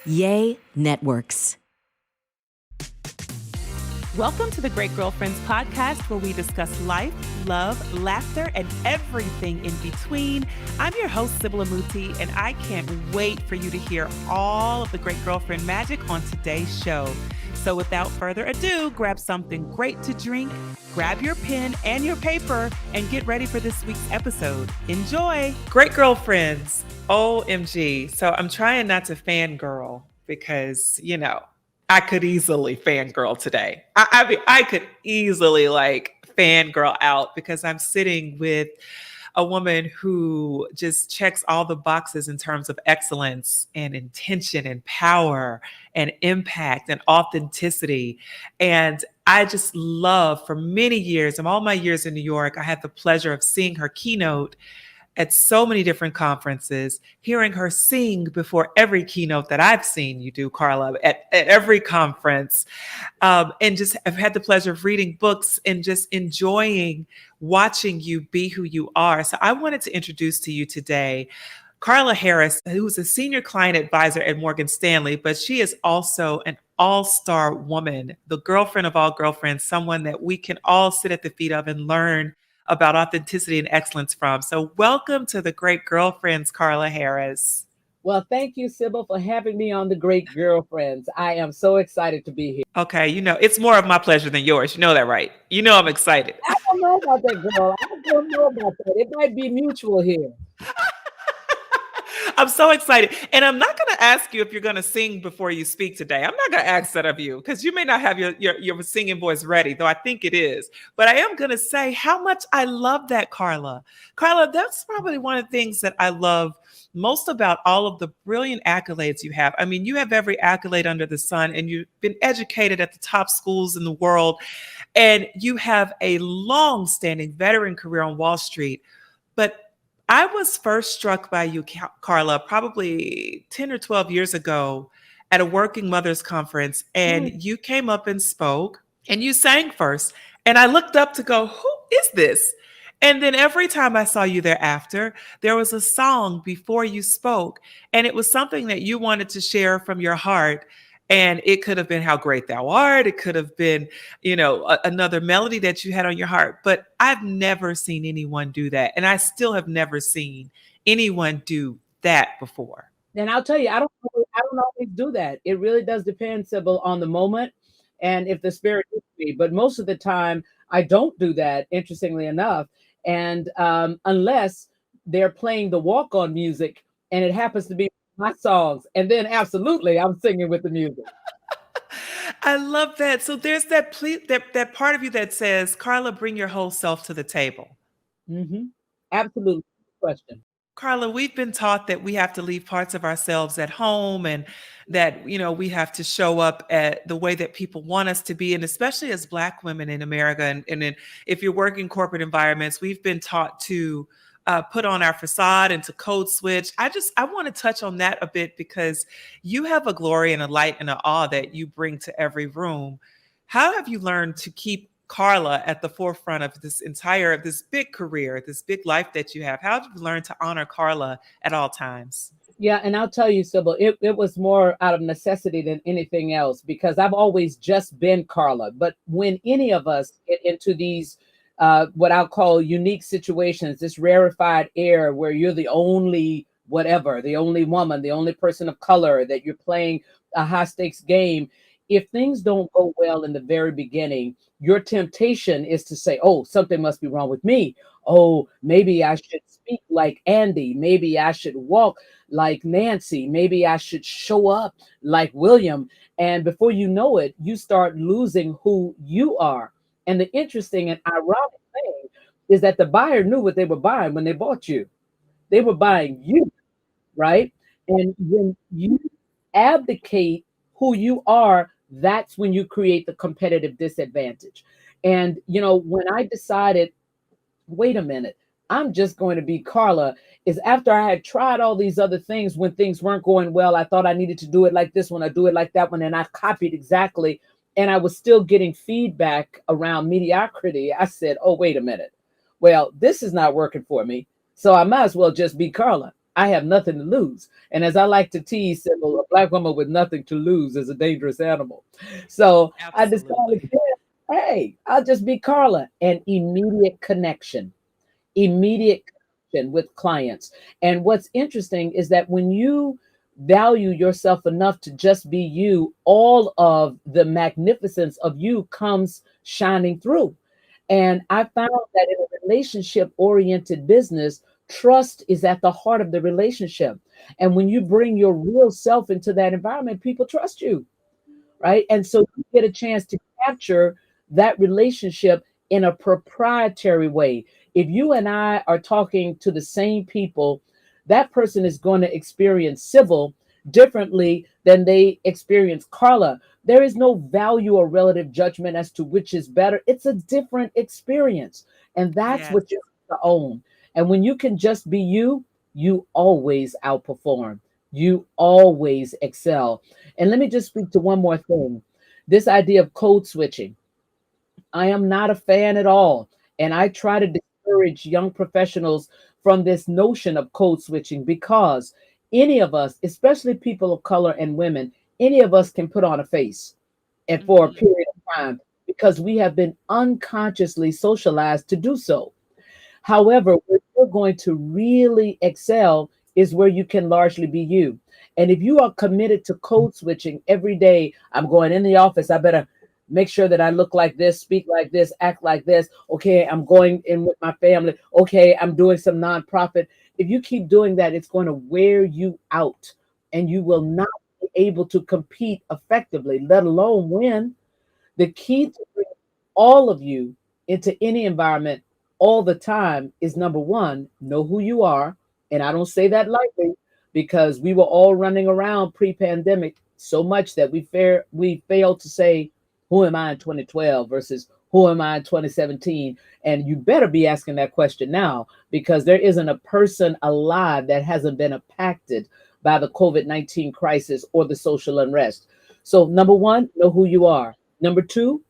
Yay Networks. Welcome to the Great Girlfriends podcast, where we discuss life, love, laughter, and everything in between. I'm your host, Sybil Amuti, and I can't wait for you to hear all of the Great Girlfriend magic on today's show. So without further ado, grab something great to drink, grab your pen and your paper, and get ready for this week's episode. Enjoy! Great Girlfriends, OMG. So I'm trying not to fangirl because, I could easily fangirl today. I could easily fangirl out because I'm sitting with a woman who just checks all the boxes in terms of excellence and intention and power and impact and authenticity. And I just love, for many years, of all my years in New York, I had the pleasure of seeing her keynote at so many different conferences, hearing her sing before every keynote that I've seen you do, Carla, at every conference. And just I've had the pleasure of reading books and just enjoying watching you be who you are. So I wanted to introduce to you today Carla Harris, who's a senior client advisor at Morgan Stanley, but she is also an all-star woman, the girlfriend of all girlfriends, someone that we can all sit at the feet of and learn about authenticity and excellence from. So welcome to the Great Girlfriends, Carla Harris. Well, thank you, Sybil, for having me on the Great Girlfriends. I am so excited to be here. Okay, it's more of my pleasure than yours. You know that, right? You know I'm excited. I don't know about that, girl. I don't know about that. It might be mutual here. I'm so excited. And I'm not going to ask you if you're going to sing before you speak today. I'm not going to ask that of you because you may not have your singing voice ready, though I think it is. But I am going to say how much I love that, Carla. Carla, that's probably one of the things that I love most about all of the brilliant accolades you have. I mean, you have every accolade under the sun, and you've been educated at the top schools in the world, and you have a long-standing veteran career on Wall Street. But I was first struck by you, Carla, probably 10 or 12 years ago at a Working Mothers Conference, and you came up and spoke, and you sang first. And I looked up to go, who is this? And then every time I saw you thereafter, there was a song before you spoke, and it was something that you wanted to share from your heart. And it could have been How Great Thou Art. It could have been, another melody that you had on your heart. But I've never seen anyone do that. And I still have never seen anyone do that before. And I'll tell you, I don't always do that. It really does depend, Sybil, on the moment and if the spirit is me. But most of the time, I don't do that, interestingly enough. And unless they're playing the walk-on music and it happens to be my songs, and then absolutely I'm singing with the music. I love that. So there's that part of you that says, Carla, bring your whole self to the table. Mm-hmm. Absolutely. Question. Carla, we've been taught that we have to leave parts of ourselves at home, and that, we have to show up at the way that people want us to be. And especially as Black women in America, and if you're working in corporate environments, we've been taught to put on our facade and to code switch. I want to touch on that a bit because you have a glory and a light and an awe that you bring to every room. How have you learned to keep Carla at the forefront of this big career, this big life that you have? How have you learned to honor Carla at all times? Yeah, and I'll tell you, Sybil, it was more out of necessity than anything else, because I've always just been Carla. But when any of us get into these what I'll call unique situations, this rarefied air where you're the only whatever, the only woman, the only person of color, that you're playing a high stakes game. If things don't go well in the very beginning, your temptation is to say, oh, something must be wrong with me. Oh, maybe I should speak like Andy. Maybe I should walk like Nancy. Maybe I should show up like William. And before you know it, you start losing who you are. And the interesting and ironic thing is that the buyer knew what they were buying when they bought you. They were buying you, right? And when you abdicate who you are, that's when you create the competitive disadvantage. And, when I decided, wait a minute, I'm just going to be Carla, is after I had tried all these other things. When things weren't going well, I thought I needed to do it like this one, I do it like that one, and I copied exactly. And I was still getting feedback around mediocrity. I said, oh, wait a minute. Well, this is not working for me. So I might as well just be Carla. I have nothing to lose. And as I like to tease, Sybil, a black woman with nothing to lose is a dangerous animal. So I decided, Absolutely. hey, I'll just be Carla. And immediate connection with clients. And what's interesting is that when you value yourself enough to just be you, all of the magnificence of you comes shining through. And I found that in a relationship oriented business, trust is at the heart of the relationship. And when you bring your real self into that environment, people trust you, right? And so you get a chance to capture that relationship in a proprietary way. If you and I are talking to the same people, that person is going to experience Sybil differently than they experience Carla. There is no value or relative judgment as to which is better. It's a different experience. And that's Yes. what you have to own. And when you can just be you, you always outperform. You always excel. And let me just speak to one more thing. This idea of code switching. I am not a fan at all. And I try to discourage young professionals from this notion of code switching because any of us, especially people of color and women, any of us can put on a face and for a Mhm. period of time because we have been unconsciously socialized to do so. However, where you're going to really excel is where you can largely be you. And if you are committed to code switching every day, I'm going in the office, I better make sure that I look like this, speak like this, act like this. Okay, I'm going in with my family. Okay, I'm doing some nonprofit. If you keep doing that, it's going to wear you out and you will not be able to compete effectively, let alone win. The key to bring all of you into any environment all the time is number one, know who you are. And I don't say that lightly because we were all running around pre-pandemic so much that we failed to say, who am I in 2012 versus who am I in 2017? And you better be asking that question now because there isn't a person alive that hasn't been impacted by the COVID-19 crisis or the social unrest. So number one, know who you are. Number two,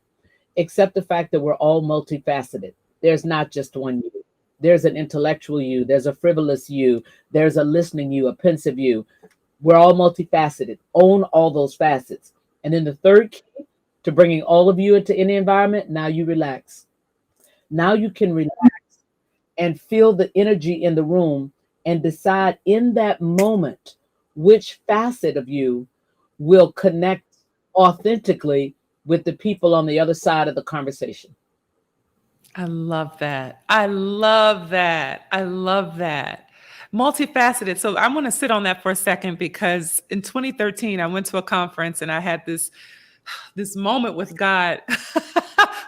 accept the fact that we're all multifaceted. There's not just one you. There's an intellectual you, there's a frivolous you, there's a listening you, a pensive you. We're all multifaceted. Own all those facets. And then the third key to bringing all of you into any environment, now you relax. Now you can relax and feel the energy in the room and decide in that moment which facet of you will connect authentically with the people on the other side of the conversation. I love that. I love that. I love that. Multifaceted. So I want to sit on that for a second because in 2013 I went to a conference and I had this moment with God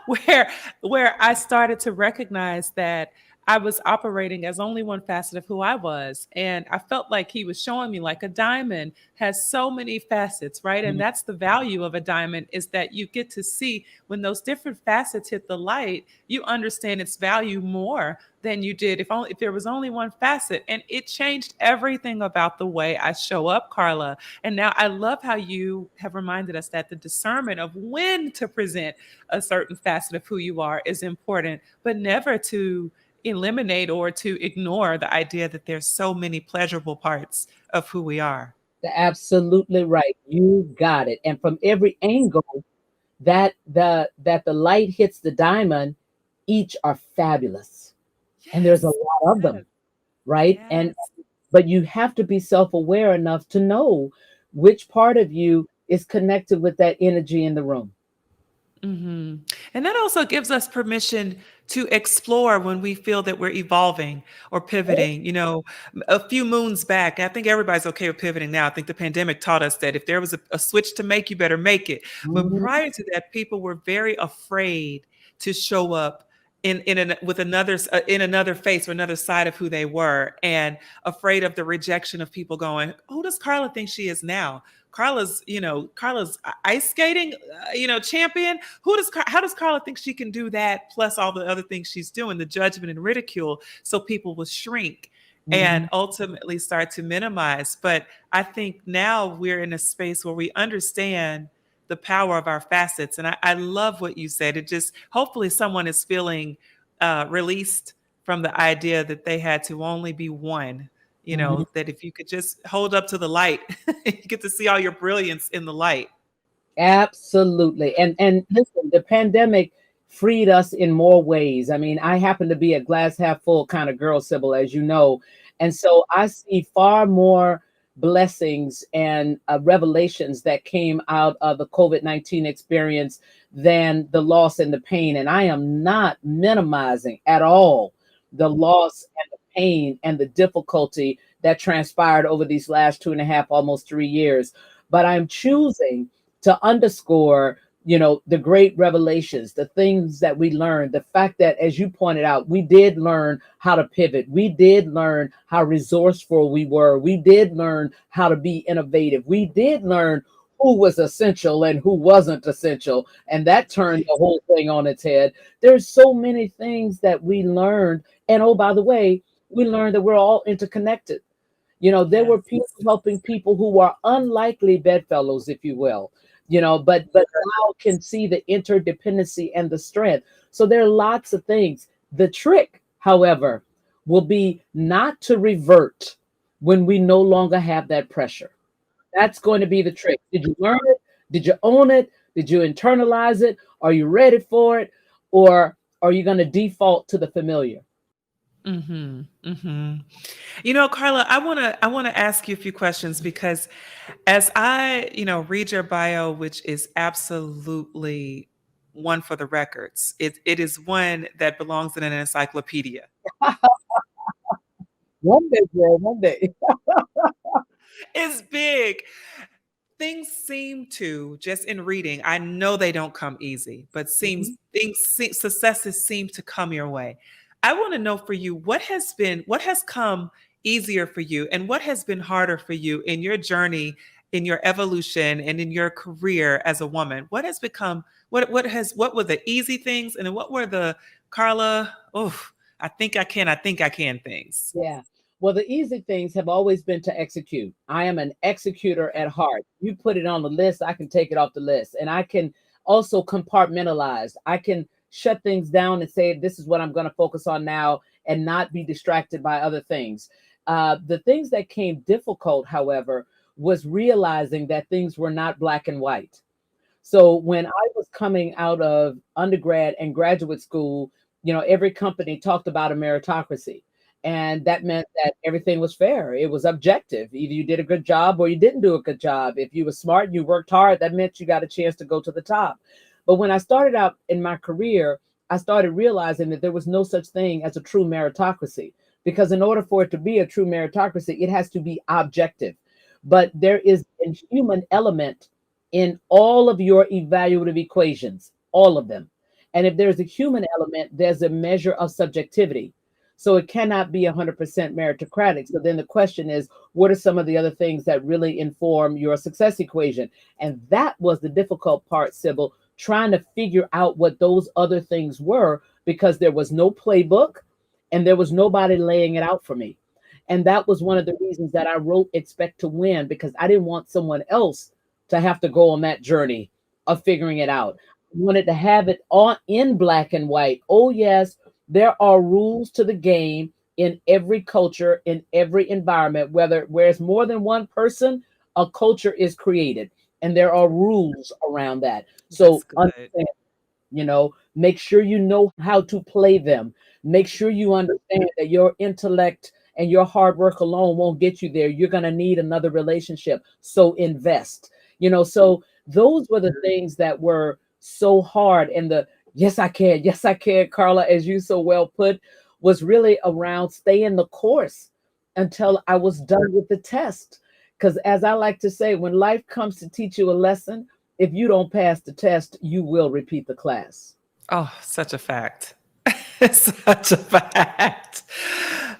where I started to recognize that I was operating as only one facet of who I was. And I felt like he was showing me like a diamond has so many facets, right? And Mhm. that's the value of a diamond is that you get to see when those different facets hit the light, you understand its value more than you did if there was only one facet. And it changed everything about the way I show up, Carla. And now I love how you have reminded us that the discernment of when to present a certain facet of who you are is important, but never to eliminate or to ignore the idea that there's so many pleasurable parts of who we are. Absolutely right. You got it. And from every angle that the light hits the diamond, each are fabulous. And there's a Yes. lot of them, Yes. right? And Yes. but you have to be self-aware enough to know which part of you is connected with that energy in the room. Mhm. And that also gives us permission to explore when we feel that we're evolving or pivoting. A few moons back, I think everybody's okay with pivoting now. I think the pandemic taught us that if there was a switch to make, you better make it. But Mhm. prior to that, people were very afraid to show up with in another face or another side of who they were, and afraid of the rejection of people going, "Who does Carla think she is now? Carla's ice skating, champion. How does Carla think she can do that? Plus all the other things she's doing, the judgment and ridicule. So people will shrink and Mhm. ultimately start to minimize. But I think now we're in a space where we understand the power of our facets. And I love what you said. It just hopefully someone is feeling released from the idea that they had to only be one. Mhm. that if you could just hold up to the light, you get to see all your brilliance in the light. Absolutely. And listen, the pandemic freed us in more ways. I mean, I happen to be a glass half full kind of girl, Sybil, as you know. And so I see far more blessings and revelations that came out of the COVID-19 experience than the loss and the pain. And I am not minimizing at all the loss and the pain and the difficulty that transpired over these last 2.5, almost 3 years. But I'm choosing to underscore, the great revelations, the things that we learned, the fact that, as you pointed out, we did learn how to pivot. We did learn how resourceful we were. We did learn how to be innovative. We did learn who was essential and who wasn't essential. And that turned the whole thing on its head. There's so many things that we learned. And oh, by the way, we learned that we're all interconnected. There were Yes. people helping people who are unlikely bedfellows, if you will, but now can see the interdependency and the strength. So there are lots of things. The trick, however, will be not to revert when we no longer have that pressure. That's going to be the trick. Did you learn it? Did you own it? Did you internalize it? Are you ready for it? Or are you going to default to the familiar? Mm-hmm. Mm-hmm. Carla, I want to ask you a few questions because as I, read your bio, which is absolutely one for the records, it is one that belongs in an encyclopedia. One day, girl, one day. It's big. Things seem to, just in reading, I know they don't come easy, but successes seem to come your way. I want to know for you, what has come easier for you and what has been harder for you in your journey, in your evolution and in your career as a woman? What has become, what were the easy things and then what were the Carla, oh, I think I can things. Yeah. Well, the easy things have always been to execute. I am an executor at heart. You put it on the list, I can take it off the list. And I can also compartmentalize. I can shut things down and say, this is what I'm going to focus on now and not be distracted by other things. The things that came difficult, however, was realizing that things were not black and white. So when I was coming out of undergrad and graduate school, every company talked about a meritocracy. And that meant that everything was fair. It was objective. Either you did a good job or you didn't do a good job. If you were smart, you worked hard, that meant you got a chance to go to the top. But when I started out in my career, I started realizing that there was no such thing as a true meritocracy. Because in order for it to be a true meritocracy, it has to be objective. But there is a human element in all of your evaluative equations, all of them. And if there's a human element, there's a measure of subjectivity. So it cannot be 100% meritocratic. So then the question is, what are some of the other things that really inform your success equation? And that was the difficult part, Sybil, trying to figure out what those other things were because there was no playbook and there was nobody laying it out for me. And that was one of the reasons that I wrote Expect to Win, because I didn't want someone else to have to go on that journey of figuring it out. I wanted to have it on in black and white. Oh, yes, there are rules to the game in every culture, in every environment, where it's more than one person, a culture is created and there are rules around that. That's So good. understand, make sure you know how to play them. Make sure you understand that your intellect and your hard work alone won't get you there. You're going to need another relationship. So invest, so those were the things that were so hard. And the yes, I can, Carla, as you so well put, was really around staying the course until I was done with the test. Because as I like to say, when life comes to teach you a lesson, if you don't pass the test, you will repeat the class. Oh, such a fact. Such a fact.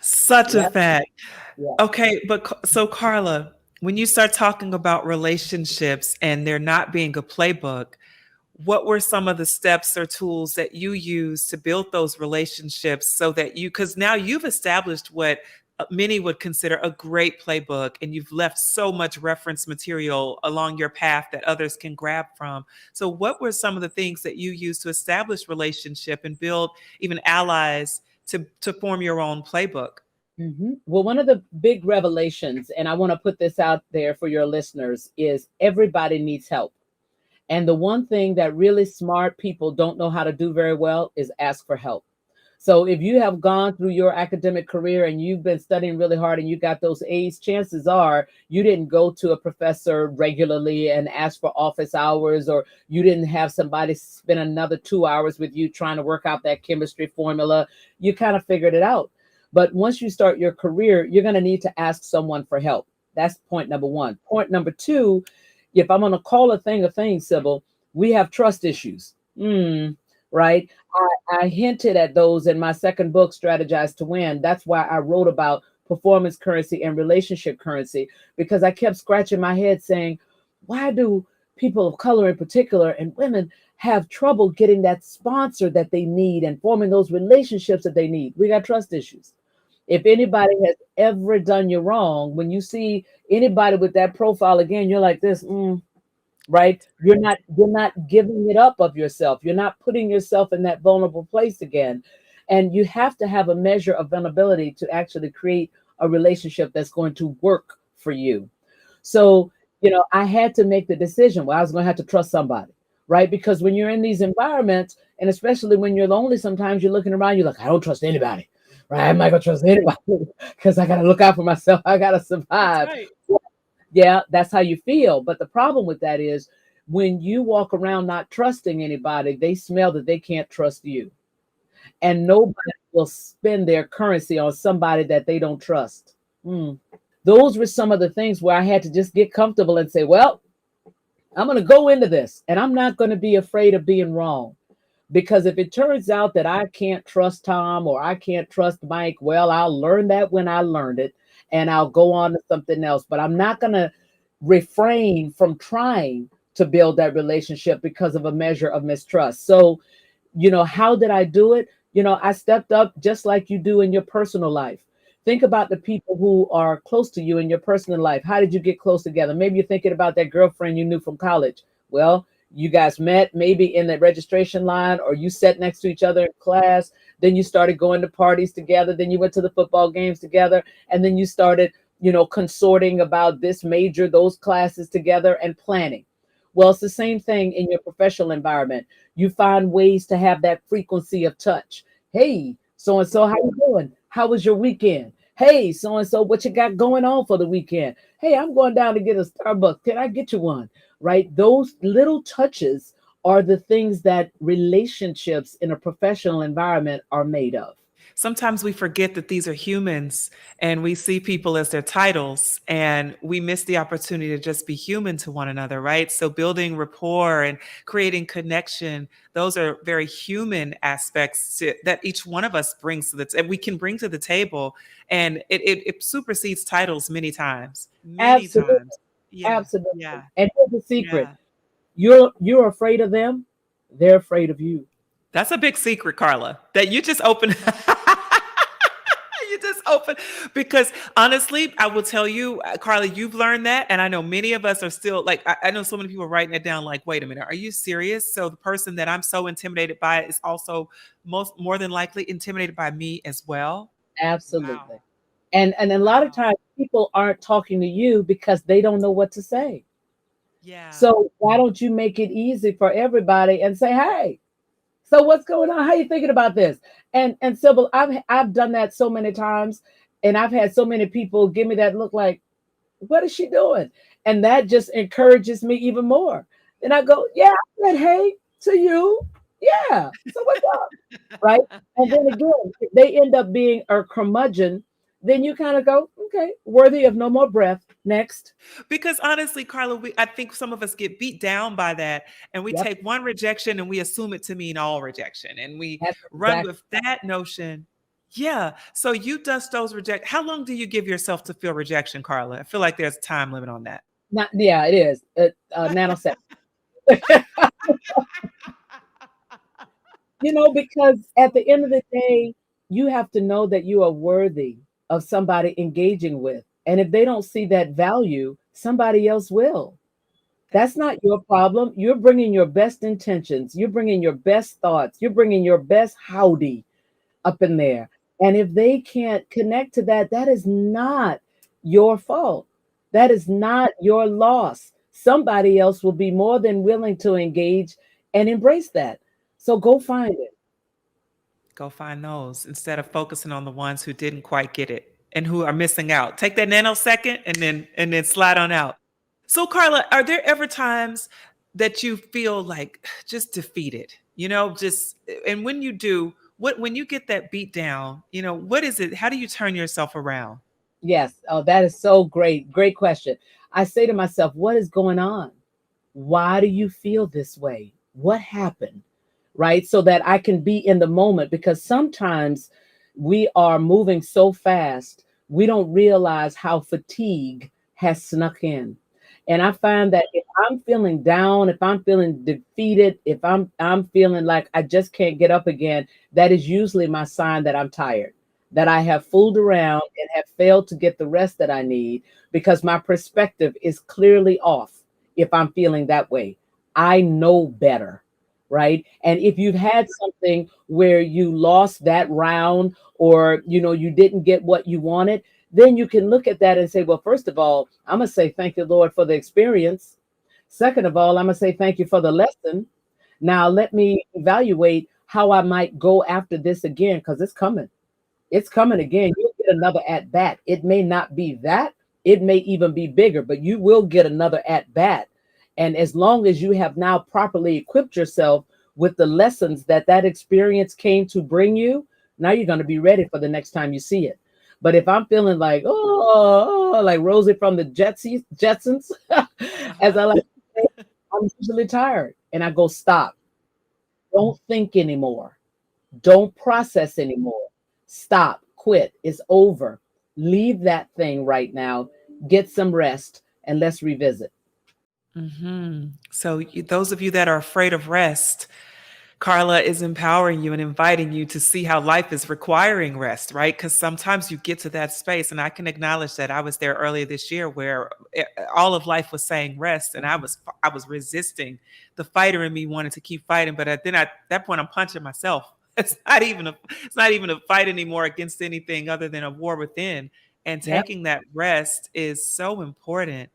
Such a Yeah, fact. yeah. Okay, so Carla, when you start talking about relationships and there not being a playbook, what were some of the steps or tools that you use to build those relationships so that because now you've established what many would consider a great playbook and you've left so much reference material along your path that others can grab from. So what were some of the things that you used to establish relationship and build even allies to form your own playbook? Well, one of the big revelations, and I want to put this out there for your listeners, is everybody needs help. And the one thing that really smart people don't know how to do very well is ask for help. So if you have gone through your academic career and you've been studying really hard and you got those A's, chances are you didn't go to a professor regularly and ask for office hours, or you didn't have somebody spend another 2 hours with you trying to work out that chemistry formula. You kind of figured it out. But once you start your career, you're going to need to ask someone for help. That's point number one. Point number two, if I'm going to call a thing, Sybil, we have trust issues. Right? I hinted at those in my second book, Strategize to Win. That's why I wrote about performance currency and relationship currency, because I kept scratching my head saying, why do people of color in particular and women have trouble getting that sponsor that they need and forming those relationships that they need? We got trust issues. If anybody has ever done you wrong, when you see anybody with that profile again, you're like this, right? You're not giving it up of yourself. You're not putting yourself in that vulnerable place again. And you have to have a measure of vulnerability to actually create a relationship that's going to work for you. So, I had to make the decision. Well, I was going to have to trust somebody, right? Because when you're in these environments, and especially when you're lonely, sometimes you're looking around, you're like, I don't trust anybody, right? I'm not going to trust anybody because I got to look out for myself. I got to That's survive. right. Yeah, that's how you feel. But the problem with that is when you walk around not trusting anybody, they smell that they can't trust you. And nobody will spend their currency on somebody that they don't trust. Those were some of the things where I had to just get comfortable and say, well, I'm going to go into this and I'm not going to be afraid of being wrong. Because if it turns out that I can't trust Tom or I can't trust Mike, well, I'll learn that when I learned it and I'll go on to something else. But I'm not going to refrain from trying to build that relationship because of a measure of mistrust. So, how did I do it? I stepped up just like you do in your personal life. Think about the people who are close to you in your personal life. How did you get close together? Maybe you're thinking about that girlfriend you knew from college. Well, you guys met maybe in the registration line, or you sat next to each other in class. Then you started going to parties together. Then you went to the football games together. And then you started, consorting about this major, those classes together and planning. Well, it's the same thing in your professional environment. You find ways to have that frequency of touch. Hey, so and so, how you doing? How was your weekend? Hey, so and so, what you got going on for the weekend? Hey, I'm going down to get a Starbucks. Can I get you one? Right? Those little touches are the things that relationships in a professional environment are made of. Sometimes we forget that these are humans and we see people as their titles and we miss the opportunity to just be human to one another, right? So building rapport and creating connection, those are very human aspects that each one of us brings to and we can bring to the table. And it supersedes titles many Absolutely. times. Yeah, Absolutely. yeah, And here's the secret. yeah. You're afraid of them, they're afraid of you. That's a big secret, Carla, that you just opened. You just opened because honestly, I will tell you, Carla, you've learned that, and I know many of us are still like. I know so many people writing it down. Like, wait a minute, are you serious? So the person that I'm so intimidated by is also more than likely intimidated by me as well. Wow, Absolutely. And a lot of wow, times people aren't talking to you because they don't know what to say. yeah. So why don't you make it easy for everybody and say, hey, so what's going on? How you thinking about this? And Sybil, I've done that so many times, and I've had so many people give me that look like, what is she doing? And that just encourages me even more. And I go, yeah, I said hey to you. Yeah. So what's up? Right. And then again, if they end up being a curmudgeon, then you kind of go, okay, worthy of no more breath. Next. Because honestly, Carla, I think some of us get beat down by that, and we Yep. take one rejection and we assume it to mean all rejection, and we That's run exactly with that notion. Yeah. So you dust those reject. How long do you give yourself to feel rejection, Carla? I feel like there's a time limit on that. not, yeah, it is. Nanosecond. Because at the end of the day, you have to know that you are worthy of somebody engaging with. And if they don't see that value, somebody else will. That's not your problem. You're bringing your best intentions. You're bringing your best thoughts. You're bringing your best howdy up in there. And if they can't connect to that, that is not your fault. That is not your loss. Somebody else will be more than willing to engage and embrace that. So go find it. Go find those instead of focusing on the ones who didn't quite get it and who are missing out. Take that nanosecond and then slide on out. So Carla, are there ever times that you feel like just defeated? Just and when you do, what when you get that beat down, what is it? How do you turn yourself around? Yes. Oh, that is so great. Great question. I say to myself, what is going on? Why do you feel this way? What happened? Right? So that I can be in the moment, because sometimes we are moving so fast, we don't realize how fatigue has snuck in. And I find that if I'm feeling down, if I'm feeling defeated, if I'm feeling like I just can't get up again, that is usually my sign that I'm tired, that I have fooled around and have failed to get the rest that I need, because my perspective is clearly off. If I'm feeling that way, I know better, right? And if you've had something where you lost that round, or you didn't get what you wanted, then you can look at that and say, well, first of all, I'm gonna say thank you, Lord, for the experience. Second of all, I'm gonna say thank you for the lesson. Now let me evaluate how I might go after this again, because it's coming. It's coming again. You'll get another at bat. It may not be that, it may even be bigger, but you will get another at bat. And as long as you have now properly equipped yourself with the lessons that that experience came to bring you, now you're going to be ready for the next time you see it. But if I'm feeling like, like Rosie from the Jetsons, as Uh-huh. I like to say, I'm usually tired and I go, stop. Don't think anymore. Don't process anymore. Stop, quit. It's over. Leave that thing right now. Get some rest and let's revisit. So those of you that are afraid of rest, Carla is empowering you and inviting you to see how life is requiring rest, right? Because sometimes you get to that space, and I can acknowledge that I was there earlier this year where all of life was saying rest, and I was resisting. The fighter in me wanted to keep fighting, but then at that point I'm punching myself. It's not even a fight anymore against anything other than a war within. And Yep. taking that rest is so important.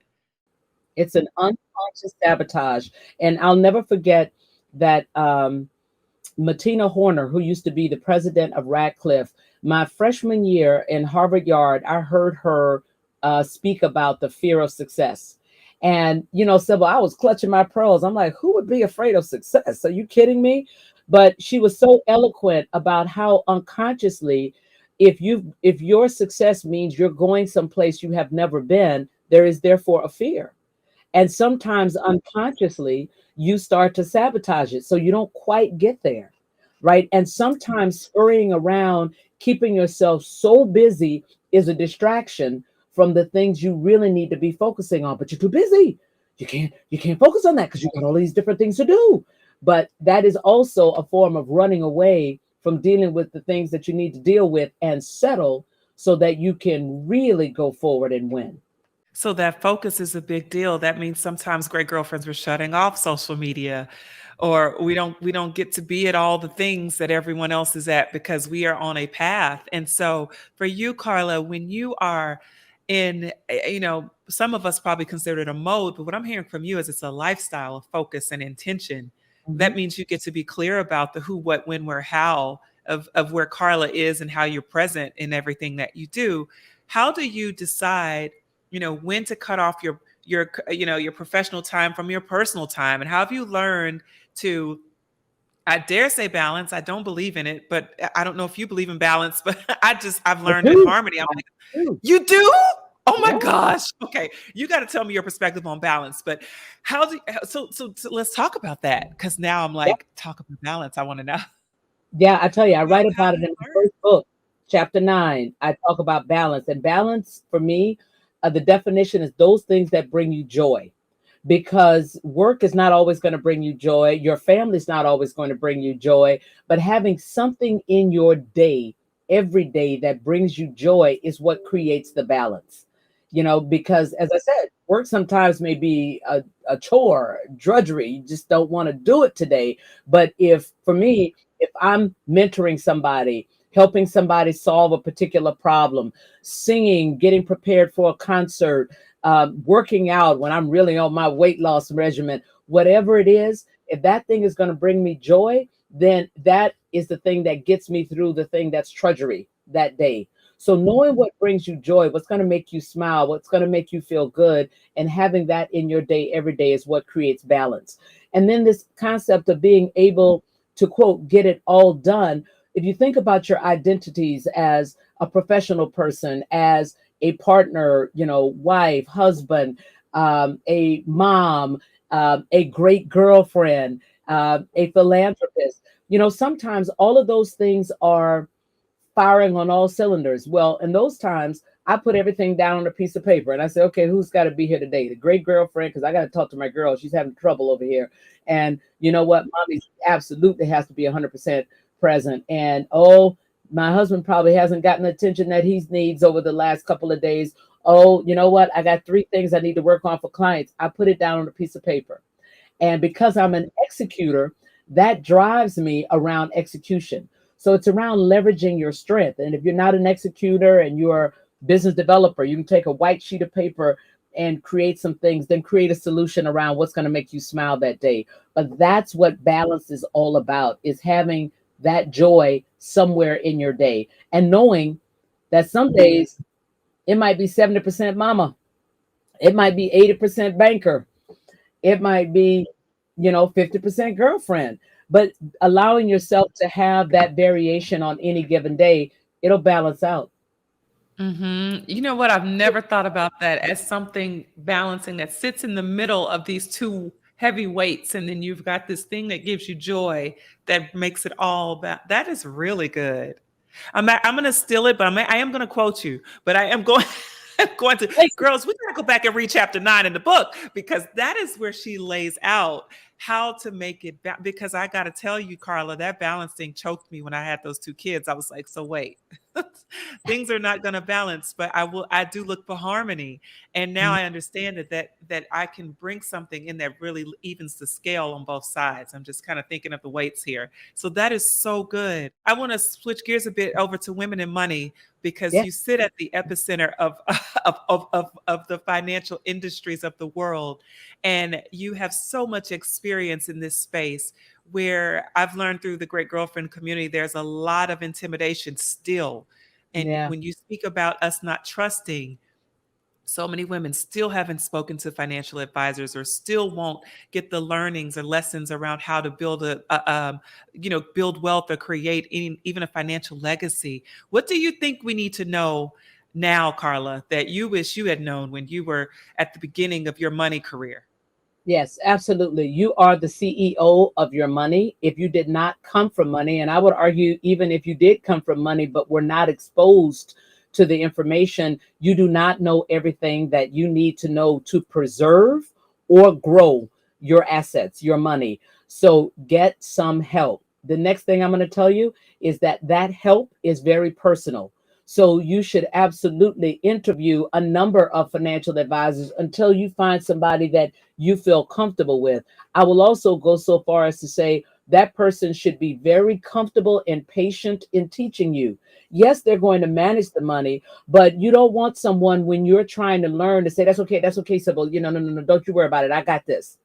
It's an unconscious sabotage. And I'll never forget that Martina Horner, who used to be the president of Radcliffe, my freshman year in Harvard Yard, I heard her speak about the fear of success. And, Sybil, I was clutching my pearls. I'm like, who would be afraid of success? Are you kidding me? But she was so eloquent about how unconsciously, if your success means you're going someplace you have never been, there is therefore a fear. And sometimes unconsciously, you start to sabotage it. So you don't quite get there. Right. And sometimes scurrying around, keeping yourself so busy is a distraction from the things you really need to be focusing on. But you're too busy. You can't focus on that because you've got all these different things to do. But that is also a form of running away from dealing with the things that you need to deal with and settle so that you can really go forward and win. So that focus is a big deal. That means sometimes great girlfriends were shutting off social media, or we don't get to be at all the things that everyone else is at because we are on a path. And so for you, Carla, when you are in, some of us probably consider it a mode, but what I'm hearing from you is it's a lifestyle of focus and intention. Mhm. That means you get to be clear about the who, what, when, where, how of where Carla is and how you're present in everything that you do. How do you decide, when to cut off your professional time from your personal time? And how have you learned to, I dare say, balance? I don't believe in it, but I don't know if you believe in balance, but I've I learned in do. harmony. I'm I like, do. you do? Oh my Yeah. gosh. Okay. You got to tell me your perspective on balance. But so let's talk about that. Cause now I'm like, talk about balance. I want to know. Yeah, I tell you, I write How about do it in you my learn? first book, chapter 9. I talk about balance. And balance for me, the definition is those things that bring you joy. Because work is not always going to bring you joy. Your family's not always going to bring you joy. But having something in your day, every day, that brings you joy is what creates the balance. Because as I said, work sometimes may be a chore, drudgery. You just don't want to do it today. But if, for me, if I'm mentoring somebody, helping somebody solve a particular problem, singing, getting prepared for a concert, working out when I'm really on my weight loss regimen, whatever it is, if that thing is going to bring me joy, then that is the thing that gets me through the thing that's drudgery that day. So knowing what brings you joy, what's going to make you smile, what's going to make you feel good, and having that in your day every day is what creates balance. And then this concept of being able to, quote, get it all done. If you think about your identities as a professional person, as a partner, wife, husband, a mom, a great girlfriend, a philanthropist, sometimes all of those things are firing on all cylinders. Well, in those times, I put everything down on a piece of paper and I say, okay, who's got to be here today? The great girlfriend, because I got to talk to my girl. She's having trouble over here. And you know what? Mommy absolutely has to be 100% present. And oh, my husband probably hasn't gotten the attention that he needs over the last couple of days. Oh, you know what? I got 3 things I need to work on for clients. I put it down on a piece of paper. And because I'm an executor, that drives me around execution. So it's around leveraging your strength. And if you're not an executor and you're a business developer, you can take a white sheet of paper and create some things, then create a solution around what's going to make you smile that day. But that's what balance is all about, is having that joy somewhere in your day and knowing that some days it might be 70% mama, it might be 80% banker, it might be 50% girlfriend, but allowing yourself to have that variation on any given day, it'll balance out. You know what? I've never thought about that as something balancing that sits in the middle of these two heavy weights, and then you've got this thing that gives you joy that makes it all that is really good. I'm going to steal it, but I am going to quote you, but I am going. I'm going to, girls, we got to go back and read chapter 9 in the book, because that is where she lays out how to make it because I got to tell you, Carla, that balance thing choked me when I had those 2 kids. I was like, so wait, things are not going to balance, but I do look for harmony. And now I understand that I can bring something in that really evens the scale on both sides. I'm just kind of thinking of the weights here. So that is so good. I want to switch gears a bit over to women and money, because Yeah. you sit at the epicenter of of the financial industries of the world, and you have so much experience in this space, where I've learned through the Great Girlfriend community, there's a lot of intimidation still. And Yeah. when you speak about us not trusting, so many women still haven't spoken to financial advisors, or still won't get the learnings or lessons around how to build build wealth or create even a financial legacy. What do you think we need to know now, Carla, that you wish you had known when you were at the beginning of your money career? Yes, absolutely. You are the CEO of your money. If you did not come from money, and I would argue, even if you did come from money, but were not exposed to the information, you do not know everything that you need to know to preserve or grow your assets, your money. So get some help. The next thing I'm going to tell you is that help is very personal. So you should absolutely interview a number of financial advisors until you find somebody that you feel comfortable with. I will also go so far as to say that person should be very comfortable and patient in teaching you. Yes, they're going to manage the money, but you don't want someone, when you're trying to learn, to say, that's okay, Sybil. No, don't you worry about it. I got this.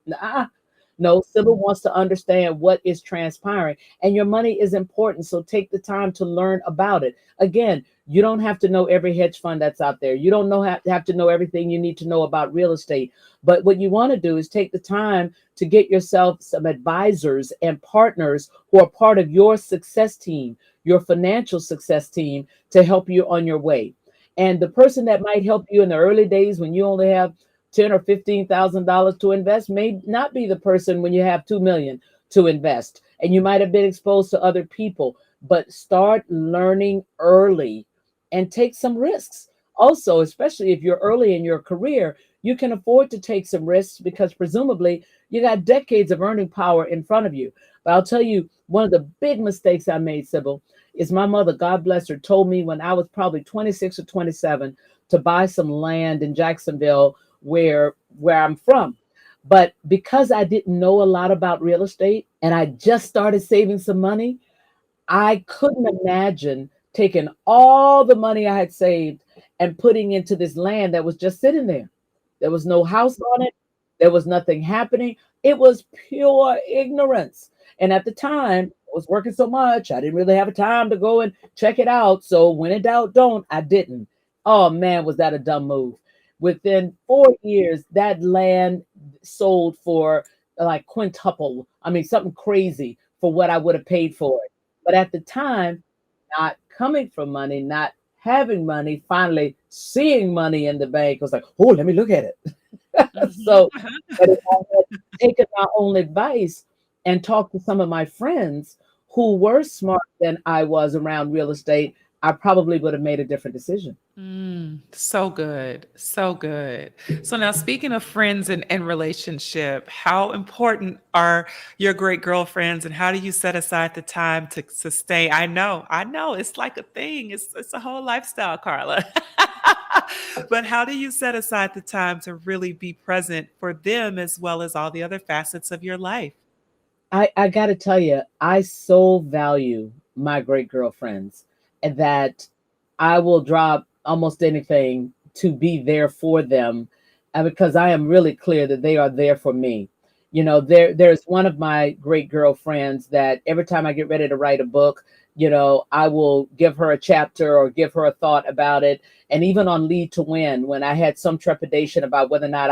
No, Sybil wants to understand what is transpiring, and your money is important. So take the time to learn about it. Again, you don't have to know every hedge fund that's out there. You don't have to know everything you need to know about real estate. But what you want to do is take the time to get yourself some advisors and partners who are part of your success team, your financial success team, to help you on your way. And the person that might help you in the early days when you only have $10,000 or $15,000 to invest may not be the person when you have 2 million to invest. And you might have been exposed to other people, but start learning early and take some risks. Also, especially if you're early in your career, you can afford to take some risks, because presumably you got decades of earning power in front of you. But I'll tell you, one of the big mistakes I made, Sybil, is my mother, God bless her, told me when I was probably 26 or 27 to buy some land in Jacksonville, where I'm from. But because I didn't know a lot about real estate and I just started saving some money, I couldn't imagine taking all the money I had saved and putting into this land that was just sitting there. There was no house on it. There was nothing happening. It was pure ignorance. And at the time, I was working so much, I didn't really have a time to go and check it out. So when in doubt, don't. I didn't. Oh man, was that a dumb move? Within 4 years, that land sold for like quintuple. I mean, something crazy for what I would have paid for it. But at the time, not coming from money, not having money, finally seeing money in the bank, was like, oh, let me look at it. Mhm. So, but if I had taken my own advice and talked to some of my friends who were smarter than I was around real estate, I probably would have made a different decision. So good. So good. So now speaking of friends and relationship, how important are your great girlfriends and how do you set aside the time to sustain? I know it's like a thing. It's a whole lifestyle, Carla. But how do you set aside the time to really be present for them as well as all the other facets of your life? I got to tell you, I so value my great girlfriends that I will drop almost anything to be there for them, because I am really clear that they are there for me. There's one of my great girlfriends that every time I get ready to write a book, I will give her a chapter or give her a thought about it. And even on Lead to Win, when I had some trepidation about whether or not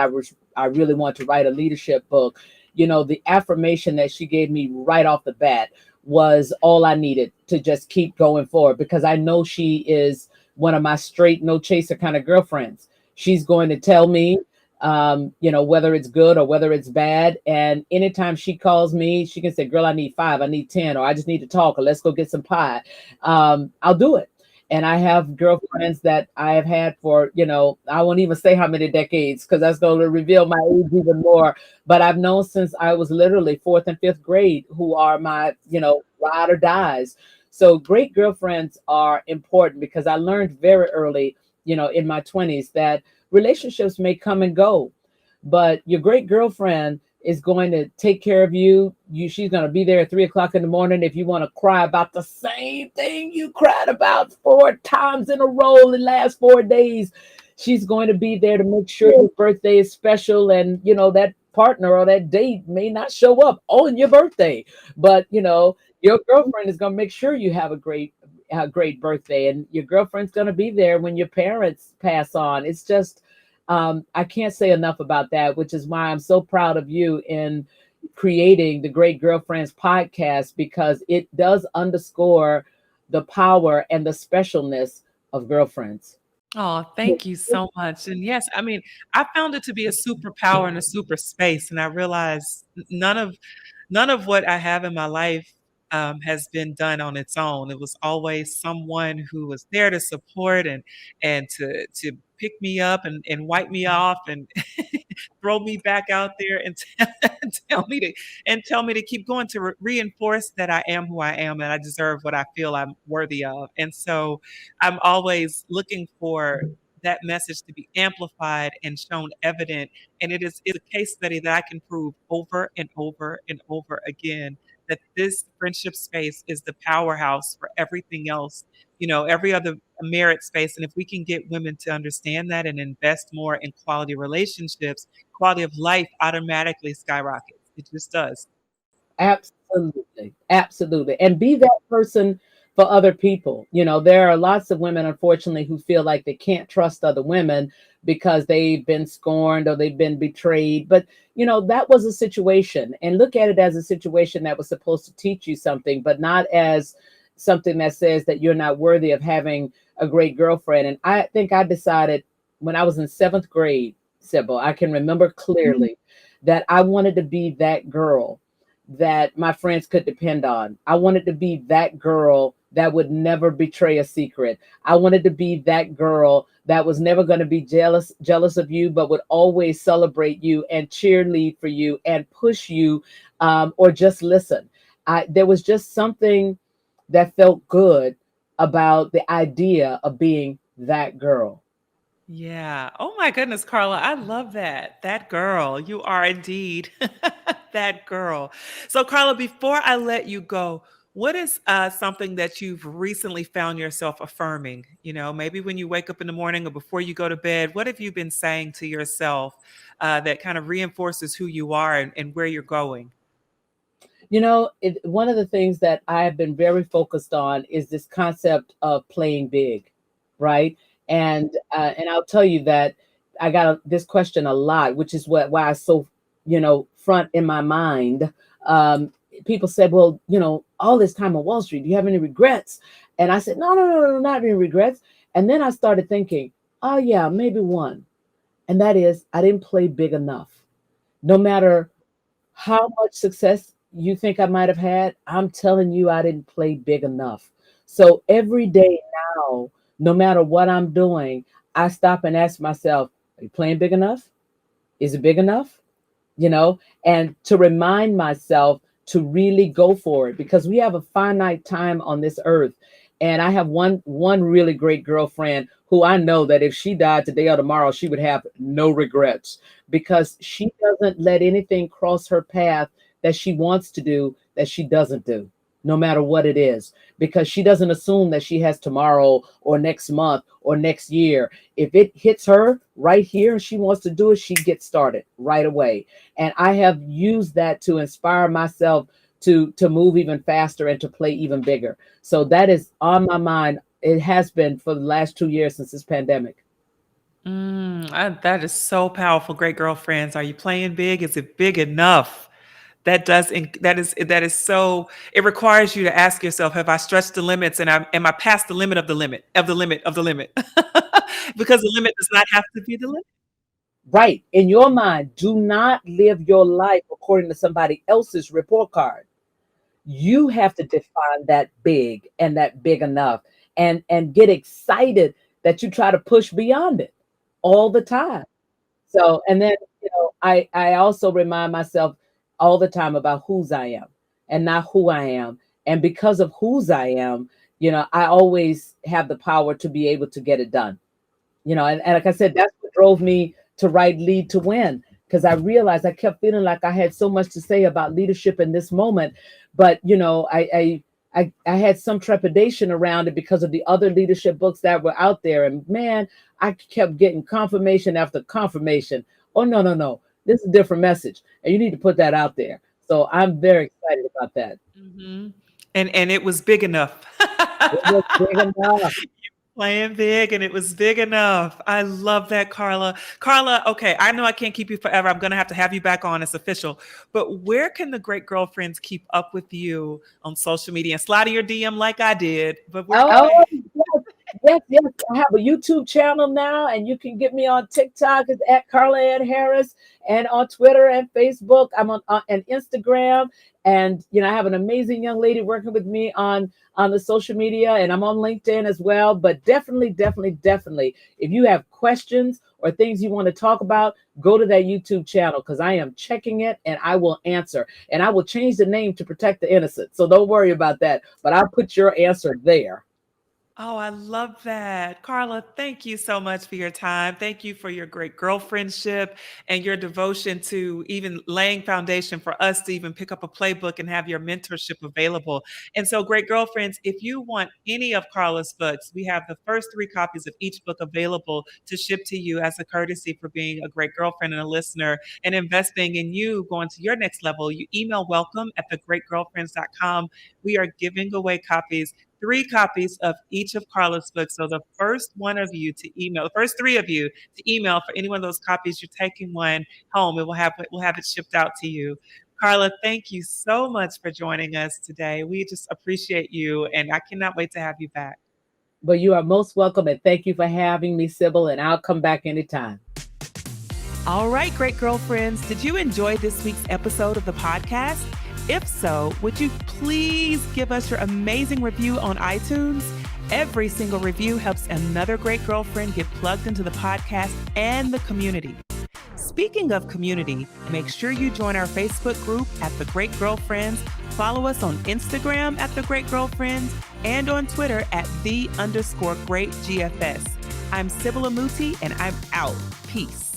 I really want to write a leadership book, the affirmation that she gave me right off the bat was all I needed to just keep going forward, because I know she is one of my straight, no chaser kind of girlfriends. She's going to tell me, whether it's good or whether it's bad. And anytime she calls me, she can say, girl, I need 5, I need 10, or I just need to talk, or let's go get some pie. I'll do it. And I have girlfriends that I have had for, I won't even say how many decades, because that's going to reveal my age even more. But I've known since I was literally fourth and fifth grade, who are my, ride or dies. So great girlfriends are important, because I learned very early, in my 20s, that relationships may come and go, but your great girlfriend is going to take care of you. She's going to be there at 3 o'clock in the morning if you want to cry about the same thing you cried about 4 times in a row in the last 4 days. She's going to be there to make sure your birthday is special, and that partner or that date may not show up on your birthday, but your girlfriend is going to make sure you have a great birthday, and your girlfriend's going to be there when your parents pass on. It's just, I can't say enough about that, which is why I'm so proud of you in creating the Great Girlfriends podcast, because it does underscore the power and the specialness of girlfriends. Oh, thank you so much. And yes, I mean, I found it to be a superpower and a super space, and I realized none of what I have in my life has been done on its own. It was always someone who was there to support and to pick me up and wipe me off and throw me back out there and tell me to keep going to reinforce that I am who I am and I deserve what I feel I'm worthy of. And so I'm always looking for that message to be amplified and shown evident. And it's a case study that I can prove over and over and over again that this friendship space is the powerhouse for everything else, every other merit space. And if we can get women to understand that and invest more in quality relationships, quality of life automatically skyrockets. It just does. Absolutely. Absolutely. And be that person for other people. There are lots of women, unfortunately, who feel like they can't trust other women because they've been scorned or they've been betrayed. But, that was a situation. And look at it as a situation that was supposed to teach you something, but not as something that says that you're not worthy of having a great girlfriend. And I think I decided when I was in seventh grade, Sybil, I can remember clearly that I wanted to be that girl that my friends could depend on. I wanted to be that girl that would never betray a secret. I wanted to be that girl that was never going to be jealous of you, but would always celebrate you and cheerlead for you and push you, or just listen. There was just something that felt good about the idea of being that girl. Yeah. Oh my goodness, Carla, I love that. That girl. You are indeed that girl. So, Carla, before I let you go, What is something that you've recently found yourself affirming? Maybe when you wake up in the morning or before you go to bed, what have you been saying to yourself that kind of reinforces who you are and where you're going? One of the things that I have been very focused on is this concept of playing big, right? And I'll tell you that I got this question a lot, which is why I so front in my mind. Um, People said, "Well, all this time on Wall Street, do you have any regrets?" And I said, "No, no, no, no, not any regrets." And then I started thinking, "Oh yeah, maybe one," and that is I didn't play big enough. No matter how much success you think I might have had, I'm telling you, I didn't play big enough. So every day now, no matter what I'm doing, I stop and ask myself, are you playing big enough? Is it big enough? And to remind myself to really go for it because we have a finite time on this earth. And I have one really great girlfriend who I know that if she died today or tomorrow, she would have no regrets because she doesn't let anything cross her path that she wants to do that she doesn't do, no matter what it is, because she doesn't assume that she has tomorrow or next month or next year. If it hits her right here and she wants to do it, she gets started right away. And I have used that to inspire myself to move even faster and to play even bigger. So that is on my mind. It has been for the last 2 years since this pandemic. That is so powerful. Great girlfriends. Are you playing big? Is it big enough? That is so. It requires you to ask yourself: have I stretched the limits, and am I past the limit of the limit of the limit of the limit? Because the limit does not have to be the limit. Right. In your mind, do not live your life according to somebody else's report card. You have to define that big and that big enough and get excited that you try to push beyond it all the time. So, and then, I also remind myself all the time about whose I am and not who I am. And because of whose I am, I always have the power to be able to get it done. And like I said, that's what drove me to write Lead to Win, because I realized I kept feeling like I had so much to say about leadership in this moment. But, I had some trepidation around it because of the other leadership books that were out there. And man, I kept getting confirmation after confirmation. Oh, no, no, no. This is a different message. And you need to put that out there. So I'm very excited about that. hmm and it was big enough. It was big enough. Playing big and it was big enough. I love that, Carla. Carla, okay, I know I can't keep you forever. I'm going to have you back on. It's official. But where can the great girlfriends keep up with you on social media? And slide in your DM like I did. But where can Oh, they? yes, yes, yes. I have a YouTube channel now, and you can get me on TikTok. It's at Carla Harris, and on Twitter and Facebook. I'm on and Instagram, and I have an amazing young lady working with me on the social media, and I'm on LinkedIn as well. But definitely, definitely, definitely, if you have questions or things you want to talk about, go to that YouTube channel because I am checking it and I will answer. And I will change the name to protect the innocent. So don't worry about that. But I'll put your answer there. Oh, I love that. Carla, thank you so much for your time. Thank you for your great girlfriendship and your devotion to even laying foundation for us to even pick up a playbook and have your mentorship available. And so, great girlfriends, if you want any of Carla's books, we have the first 3 copies of each book available to ship to you as a courtesy for being a great girlfriend and a listener and investing in you going to your next level. You email welcome@thegreatgirlfriends.com. We are giving away copies, 3 copies of each of Carla's books. So the first one of you to email, the first 3 of you to email for any one of those copies, you're taking one home and we'll have it shipped out to you. Carla, thank you so much for joining us today. We just appreciate you and I cannot wait to have you back. But you are most welcome, and thank you for having me, Sybil, and I'll come back anytime. All right, great girlfriends, did you enjoy this week's episode of the podcast? If so, would you please give us your amazing review on iTunes? Every single review helps another great girlfriend get plugged into the podcast and the community. Speaking of community, make sure you join our Facebook group at The Great Girlfriends, follow us on Instagram at The Great Girlfriends, and on Twitter at @the_great GFS. I'm Sybil Amuti, and I'm out. Peace.